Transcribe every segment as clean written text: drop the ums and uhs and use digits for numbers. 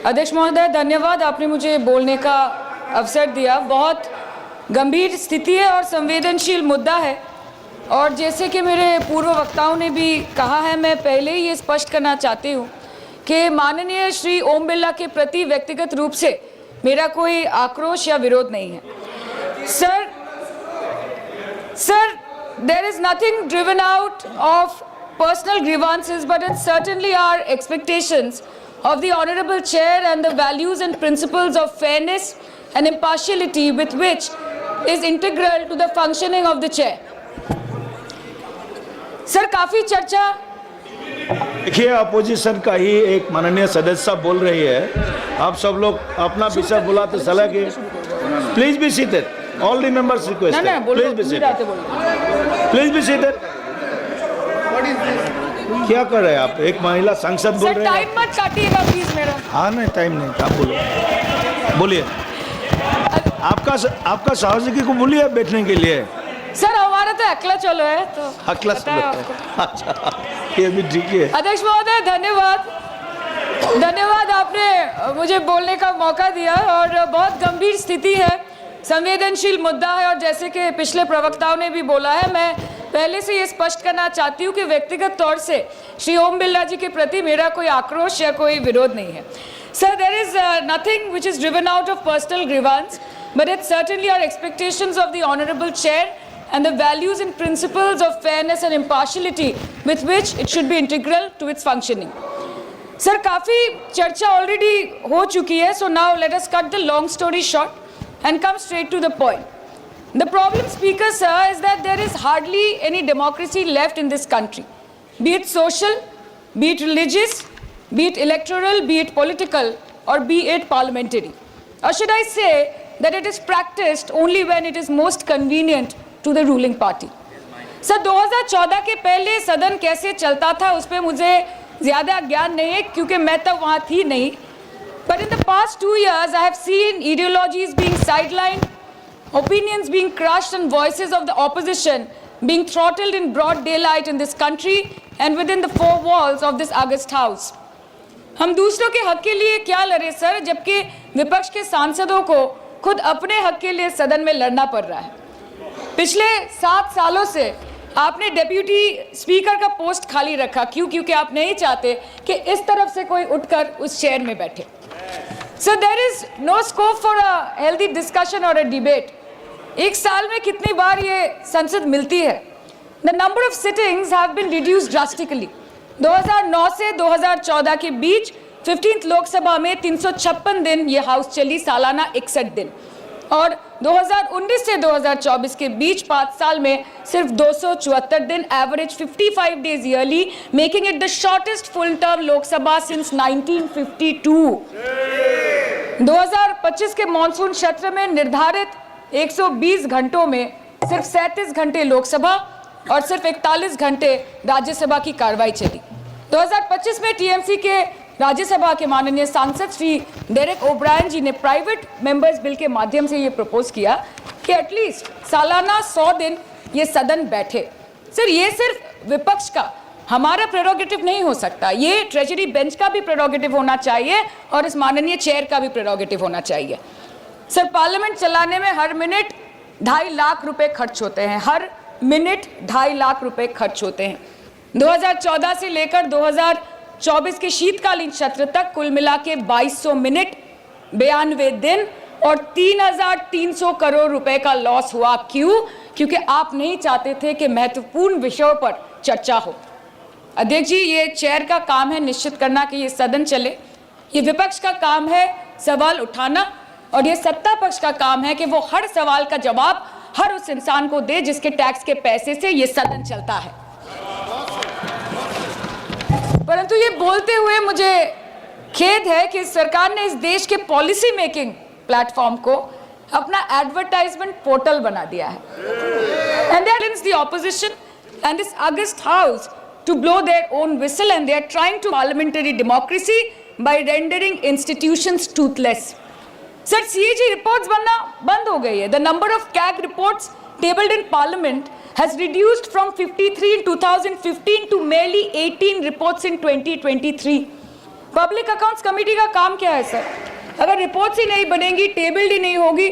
अध्यक्ष महोदय, धन्यवाद, आपने मुझे बोलने का अवसर दिया। बहुत गंभीर स्थिति है और संवेदनशील मुद्दा है, और जैसे कि मेरे पूर्व वक्ताओं ने भी कहा है, मैं पहले ही ये स्पष्ट करना चाहती हूँ कि माननीय श्री ओम बिरला के प्रति व्यक्तिगत रूप से मेरा कोई आक्रोश या विरोध नहीं है। Sir, there is nothing driven out of personal grievances, but it's certainly our expectations of the Honorable Chair and the values and principles of fairness and impartiality with which is integral to the functioning of the Chair. Sir, काफ़ी चर्चा। देखिए, opposition का ही एक माननीय सदस्य बोल रही है, आप सब लोग अपना विषय बुलाते चला गए। Please be seated, all the members request, please be seated, please be seated. क्या कर रहे हैं आप? एक महिला सांसद बोल रहे हैं। टाइम मत काटिएगा प्लीज मेरा। हाँ, नहीं टाइम नहीं, आप बोलो, बोलिए। आपका सहयोगी को बोलिए बैठने के लिए। सर, हमारा तो अकेला चलो है, तो अकेला चलो। अच्छा, ये भी ठीक है। अध्यक्ष महोदय, धन्यवाद, आपने मुझे बोलने का मौका दिया। और बहुत गंभीर स्थिति है, संवेदनशील मुद्दा है, और जैसे कि पिछले प्रवक्ताओं ने भी बोला है, मैं पहले से ये स्पष्ट करना चाहती हूँ कि व्यक्तिगत तौर से श्री ओम बिरला जी के प्रति मेरा कोई आक्रोश या कोई विरोध नहीं है। Sir, there is nothing which is driven out of personal grievance, but it's certainly our expectations of the Honorable Chair and the values and principles of fairness and impartiality with which it should be integral to its functioning. Sir, काफ़ी चर्चा already हो चुकी है, so now let us cut the long story short and come straight to the point. The problem, Speaker Sir, is that there is hardly any democracy left in this country, be it social, be it religious, be it electoral, be it political, or be it parliamentary. Or should I say that it is practiced only when it is most convenient to the ruling party. Sir, 2014 के पहले सदन कैसे चलता था उस पर मुझे ज़्यादा ज्ञान नहीं है, क्योंकि मैं तब वहाँ थी नहीं। But in the past 2 years, I have seen ideologies being sidelined, opinions being crushed, and voices of the opposition being throttled in broad daylight in this country and within the four walls of this august house. हम दूसरों के हक के लिए क्या लड़े sir, जबकि विपक्ष के सांसदों को खुद अपने हक के लिए सदन में लड़ना पड़ रहा है। पिछले 7 सालों से आपने डेप्यूटी स्पीकर का पोस्ट खाली रखा। क्यों? क्योंकि आप नहीं चाहते कि इस तरफ से कोई उठकर उस चेयर में बैठे। So there is no scope for a healthy discussion और अ डिबेट। एक साल में कितनी बार ये संसद मिलती है? The number of sittings have been reduced drastically. 2009 से 2014 के बीच 15th लोकसभा में 356 दिन ये हाउस चली, सालाना 61 दिन, और 2019 से 2024 के बीच 5 साल में सिर्फ 274 दिन, average 55 days yearly, making it the shortest full term Lok Sabha since 1952। 2025 के मॉनसून सत्र में निर्धारित 120 घंटों में सिर्फ 37 घंटे लोकसभा और सिर्फ 41 घंटे राज्यसभा की कार्रवाई चली। 2025 में टीएमसी के राज्यसभा के माननीय सांसद श्री डेरेक ओब्रायन जी ने प्राइवेट मेंबर्स बिल के माध्यम से ये प्रपोज किया कि एटलीस्ट सालाना 100 दिन ये सदन बैठे। सर, ये सिर्फ विपक्ष का, हमारा प्रेरोगेटिव नहीं हो सकता, ये ट्रेजरी बेंच का भी प्रेरोगेटिव होना चाहिए और इस माननीय चेयर का भी प्रेरोगेटिव होना चाहिए। सर, पार्लियामेंट चलाने में हर मिनट 2.5 लाख रुपए खर्च होते हैं, हर मिनट 2.5 लाख रुपए खर्च होते हैं। 2014 से लेकर 2024 के शीतकालीन सत्र तक कुल मिला के 2200 मिनट, 92 दिन और 3300 करोड़ रुपए का लॉस हुआ। क्यों? क्योंकि आप नहीं चाहते थे कि महत्वपूर्ण विषयों पर चर्चा हो। अध्यक्ष जी, ये चेयर का काम है निश्चित करना कि ये सदन चले, ये विपक्ष का काम है सवाल उठाना, और ये सत्ता पक्ष का काम है कि वो हर सवाल का जवाब हर उस इंसान को दे जिसके टैक्स के पैसे से ये सदन चलता है। परंतु ये बोलते हुए मुझे खेद है कि सरकार ने इस देश के पॉलिसी मेकिंग प्लेटफॉर्म को अपना एडवर्टाइजमेंट पोर्टल बना दिया है। And that the opposition and this august house to blow their own whistle, and they are trying to parliamentary democracy by rendering institutions toothless. Sir, CAG reports बनना बंद हो गई है। The number of CAG reports tabled in parliament has reduced from 53 in 2015 to merely 18 reports in 2023. Public accounts committee का काम क्या है sir? अगर रिपोर्ट्स ही नहीं बनेंगी, टेबल्ड ही नहीं होगी,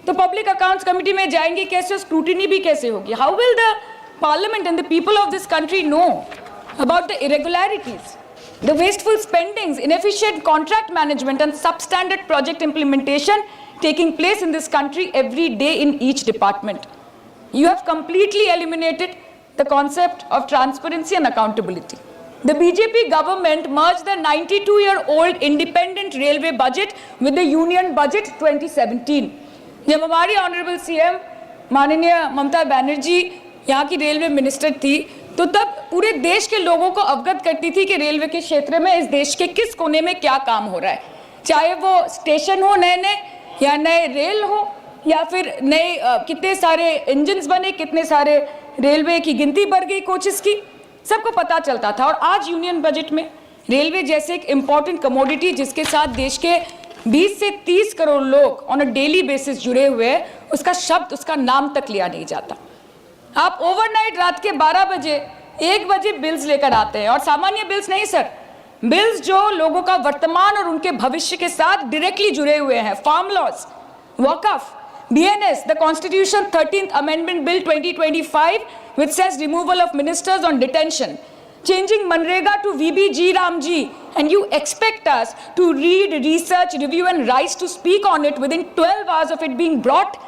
तो पब्लिक अकाउंट्स कमेटी में जाएंगी कैसे, स्क्रूटिनी भी कैसे होगी? How will the parliament and the people of this country know about the irregularities, the wasteful spendings, inefficient contract management and substandard project implementation taking place in this country every day in each department? You have completely eliminated the concept of transparency and accountability. The BJP government merged the 92-year-old independent railway budget with the union budget 2017. जब हमारी honourable CM माननीय ममता बनर्जी यहाँ की railway minister थी, तो तब पूरे देश के लोगों को अवगत करती थी कि रेलवे के क्षेत्र में इस देश के किस कोने में क्या काम हो रहा है, चाहे वो स्टेशन हो नए नए, या नए रेल हो, या फिर नए कितने सारे इंजन्स बने, कितने सारे रेलवे की गिनती बढ़ गई, कोचेस की, सबको पता चलता था। और आज यूनियन बजट में रेलवे जैसे एक इम्पॉर्टेंट कमोडिटी जिसके साथ देश के 20 से 30 करोड़ लोग ऑन अ डेली बेसिस जुड़े हुए हैं, उसका शब्द, उसका नाम तक लिया नहीं जाता। आप ओवरनाइट रात के 12 बजे 1 बजे बिल्स लेकर आते हैं, और सामान्य बिल्स नहीं सर, बिल्स जो लोगों का वर्तमान और उनके भविष्य के साथ डायरेक्टली जुड़े हुए हैं। Farm laws, Waqf, BNS, the Constitution 13th Amendment Bill 2025 which says removal of ministers on detention, changing Manrega to VBG Ramji, and you expect us to read, research, review and rise to speak on it within 12 hours of it being brought?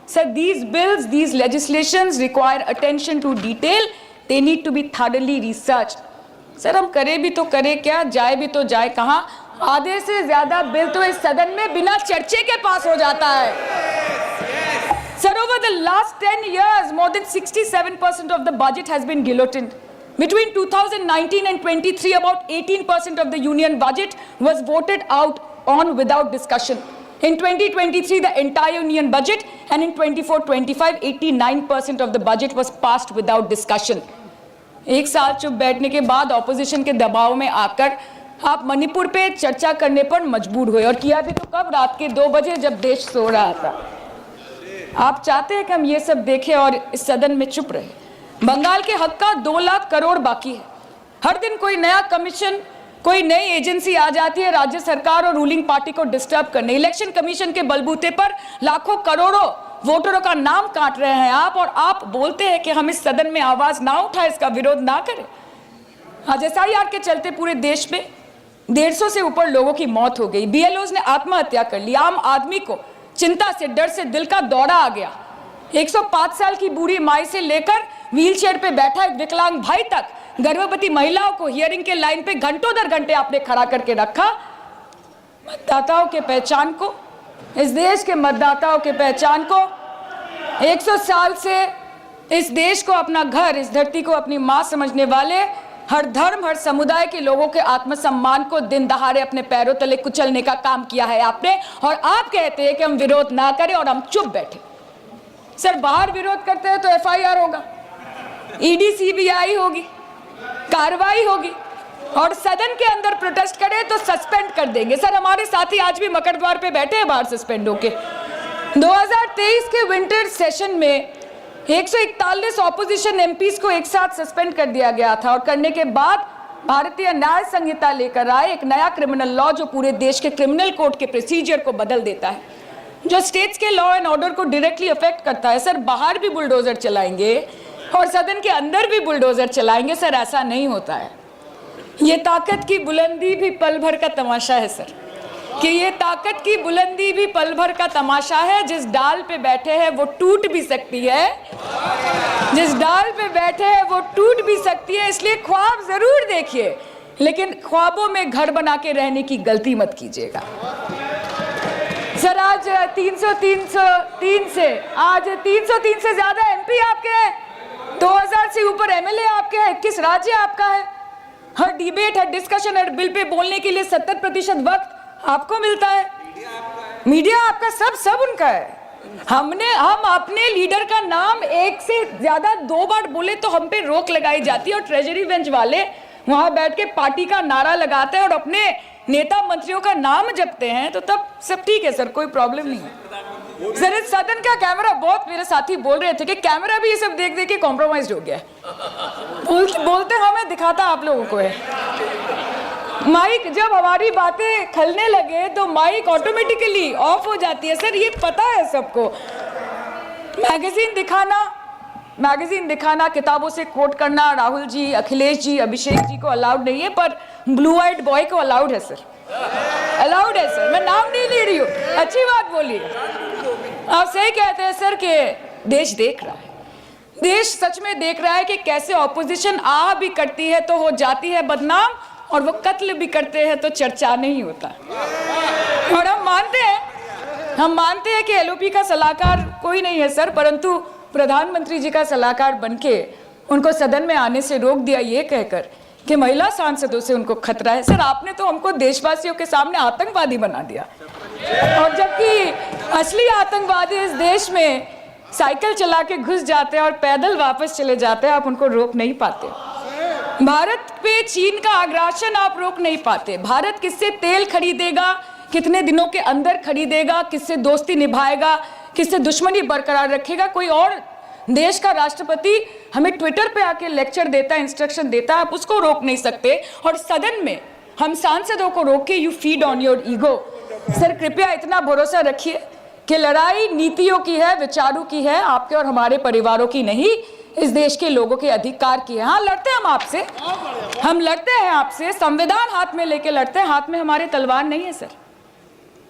Sir, these bills, these legislations require attention to detail. They need to be thoroughly researched. Sir हम करें भी तो करें क्या, जाए भी तो जाए कहाँ? आधे से ज्यादा बिल तो इस सदन में बिना चर्चे के पास हो जाता है। Sir, over the last 10 years, more than 67% of the budget has been guillotined. Between 2019 and 23, about 18% of the union budget was voted out on without discussion. In 2023, the entire union budget, and in 24-25, 89% of the budget was passed without discussion. एक साल चुप बैठने के बाद opposition के दबाव में आकर आप मणिपुर पे चर्चा करने पर मजबूर हुए, और किया भी तो कब? रात के 2 बजे जब देश सो रहा था। आप चाहते हैं कि हम ये सब देखें और इस सदन में चुप रहे। बंगाल के हक का 2 लाख करोड़ बाकी है। हर दिन कोई नया कमीशन, कोई नई एजेंसी आ जाती है राज्य सरकार और रूलिंग पार्टी को डिस्टर्ब करने। इलेक्शन कमीशन के बलबूते पर लाखों करोड़ों वोटरों का नाम काट रहे हैं आप, और आप बोलते हैं कि हम इस सदन में आवाज ना उठाएं, इसका विरोध ना करें। आज SIR के चलते पूरे देश में 150 से ऊपर लोगों की मौत हो गई। BLOs ने आत्महत्या कर ली। आम आदमी को चिंता से, डर से दिल का दौरा आ गया। 105 साल की बूढ़ी माई से लेकर व्हीलचेयर पे बैठा एक विकलांग भाई तक, गर्भवती महिलाओं को हियरिंग के लाइन पे घंटों दर घंटे आपने खड़ा करके रखा। मतदाताओं के पहचान को, इस देश के मतदाताओं के पहचान को, 100 साल से इस देश को अपना घर, इस धरती को अपनी माँ समझने वाले हर धर्म, हर समुदाय के लोगों के आत्मसम्मान को दिन दहाड़े अपने पैरों तले कुचलने का काम किया है आपने। और आप कहते हैं कि हम विरोध ना करें और हम चुप बैठे। सर, बाहर विरोध करते हैं तो FIR होगा, ED CBI होगी, कार्रवाई होगी, और सदन के अंदर प्रोटेस्ट करें तो सस्पेंड कर देंगे। सर, हमारे साथी आज भी मकरद्वार पे बैठे हैं बाहर सस्पेंड होके। 2023 के विंटर सेशन में 141 ऑपोजिशन MPs को एक साथ सस्पेंड कर दिया गया था, और करने के बाद भारतीय न्याय संहिता लेकर आए एक नया क्रिमिनल लॉ जो पूरे देश के क्रिमिनल कोड के प्रोसीजर को बदल देता है, जो स्टेट्स के लॉ एंड ऑर्डर को डायरेक्टली अफेक्ट करता है। सर, बाहर भी बुलडोजर चलाएंगे और सदन के अंदर भी बुलडोजर चलाएंगे। सर, ऐसा नहीं होता है। ये ताकत की बुलंदी भी पल भर का तमाशा है सर, कि ये ताकत की बुलंदी भी पल भर का तमाशा है। जिस डाल पे बैठे हैं वो टूट भी सकती है, जिस डाल पे बैठे हैं वो टूट भी सकती है। इसलिए ख्वाब जरूर देखिए, लेकिन ख्वाबों में घर बना के रहने की गलती मत कीजिएगा। सर, आज 303 से ज्यादा MP आपके हैं, 2000 से ऊपर MLA आपके हैं, 21 राज्य आपका है। हर डिबेट, हर डिस्कशन, हर बिल पे बोलने के लिए 70% वक्त आपको मिलता है। मीडिया आपका, सब उनका है। हम अपने लीडर का नाम 1 से ज्यादा 2 बार बोले तो हम पे रोक लगाई जाती है, और ट्रेजरी बेंच वाले वहां बैठ के पार्टी का नारा लगाते हैं और अपने नेता मंत्रियों का नाम जपते हैं, तो तब सब ठीक है सर, कोई प्रॉब्लम नहीं है। सर, इस सदन का कैमरा, बहुत मेरे साथी बोल रहे थे कि कैमरा भी ये सब देख देख के कॉम्प्रोमाइज हो गया है। बोलते हमें दिखाता आप लोगों को है। माइक जब हमारी बातें खलने लगे तो माइक ऑटोमेटिकली ऑफ हो जाती है सर, ये पता है सबको। मैगजीन दिखाना, किताबों से कोट करना राहुल जी, अखिलेश जी, अभिषेक जी को अलाउड नहीं है, पर ब्लू आइड बॉय को अलाउड है सर, अलाउड है सर। मैं नाम नहीं ले रही हूँ, अच्छी बात बोलिए। आप सही कहते हैं सर कि देश देख रहा है, देश सच में देख रहा है कि कैसे ऑपोजिशन आ भी करती है तो हो जाती है बदनाम, और वो कत्ल भी करते हैं तो चर्चा नहीं होता। और हम मानते हैं कि एलओपी का सलाहकार कोई नहीं है सर, परंतु प्रधानमंत्री जी का सलाहकार बनके उनको सदन में आने से रोक दिया ये कहकर कि महिला सांसदों से उनको खतरा है। सर आपने तो हमको देशवासियों के सामने आतंकवादी बना दिया, और जबकि असली आतंकवादी इस देश में साइकिल चला के घुस जाते हैं और पैदल वापस चले जाते हैं, आप उनको रोक नहीं पाते। भारत पे चीन का आग्रासन आप रोक नहीं पाते। भारत किससे तेल खरीदेगा, कितने दिनों के अंदर खरीदेगा, किससे दोस्ती निभाएगा, किससे दुश्मनी बरकरार रखेगा, कोई और देश का राष्ट्रपति हमें ट्विटर पे आके लेक्चर देता है, इंस्ट्रक्शन देता है, आप उसको रोक नहीं सकते। और सदन में हम सांसदों को रोक के you feed on your ego. Sir कृपया इतना भरोसा रखिए कि लड़ाई नीतियों की है, विचारों की है, आपके और हमारे परिवारों की नहीं, इस देश के लोगों के अधिकार की है। हाँ लड़ते हैं हम आपसे, हम लड़ते हैं आपसे, संविधान हाथ में लेके लड़ते हैं, हाथ में हमारे तलवार नहीं है सर।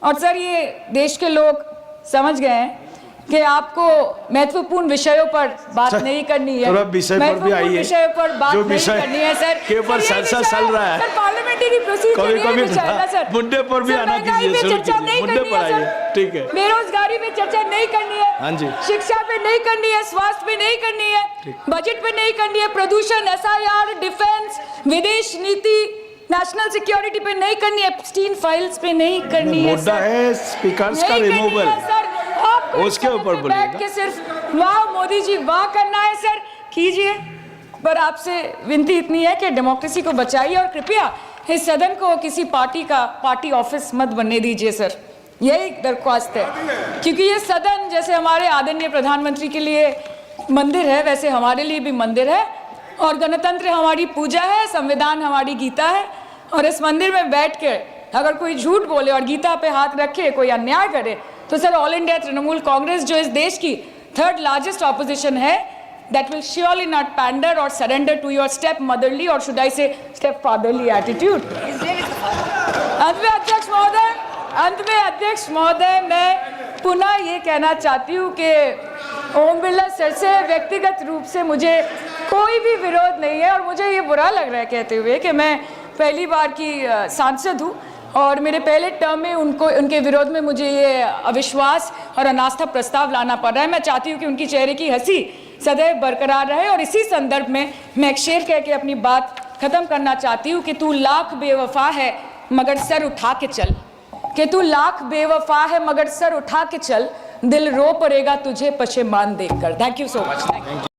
और सर ये देश के लोग समझ गए हैं कि आपको महत्वपूर्ण विषयों पर बात नहीं करनी है, महत्वपूर्ण विषयों पर बात नहीं करनी है सर, के ऊपर चर्चा चल रहा है सर, पार्लियामेंट्री प्रोसीजर सर, मुद्दे पर भी आना कीजिए, चर्चा नहीं करनी है सर, ठीक है, बेरोजगारी पे चर्चा नहीं करनी है, हाँ जी, शिक्षा पे नहीं करनी है, स्वास्थ्य पे नहीं करनी है, बजट पे नहीं करनी है, प्रदूषण, एसआईआर, डिफेंस, विदेश नीति, नेशनल सिक्योरिटी पे नहीं करनी है, एप्स्टीन फाइल्स पे नहीं करनी है, मुद्दा है स्पीकर्स का रिमूवल, उसके ऊपर बैठ के सिर्फ वाह मोदी जी वाह करना है सर, कीजिए। पर आपसे विनती इतनी है कि डेमोक्रेसी को बचाइए और कृपया इस सदन को किसी पार्टी ऑफिस मत बनने दीजिए सर, यही दरख्वास्त है। क्योंकि ये सदन जैसे हमारे आदरणीय प्रधानमंत्री के लिए मंदिर है, वैसे हमारे लिए भी मंदिर है, और गणतंत्र हमारी पूजा है, संविधान हमारी गीता है। और इस मंदिर में बैठ के अगर कोई झूठ बोले और गीता पे हाथ रखे, कोई अन्याय करे, तो sir all India Trinamool Congress जो इस देश की थर्ड लार्जेस्ट ऑपोजिशन है, that will surely not pander or surrender to your step motherly or should I say step fatherly attitude। अंत में अध्यक्ष महोदय मैं पुनः ये कहना चाहती हूँ कि ओम बिरला सर से व्यक्तिगत रूप से मुझे कोई भी विरोध नहीं है, और मुझे ये बुरा लग रहा है कहते हुए कि मैं पहली बार की सांसद हूँ और मेरे पहले टर्म में उनके विरोध में मुझे ये अविश्वास और अनास्था प्रस्ताव लाना पड़ रहा है। मैं चाहती हूँ कि उनकी चेहरे की हंसी सदैव बरकरार रहे, और इसी संदर्भ में मैं एक शेर कह के अपनी बात खत्म करना चाहती हूँ कि तू लाख बेवफा है मगर सर उठा के चल, कि तू लाख बेवफा है मगर सर उठा के चल, दिल रो पड़ेगा तुझे पशेमान देखकर। Thank you so much.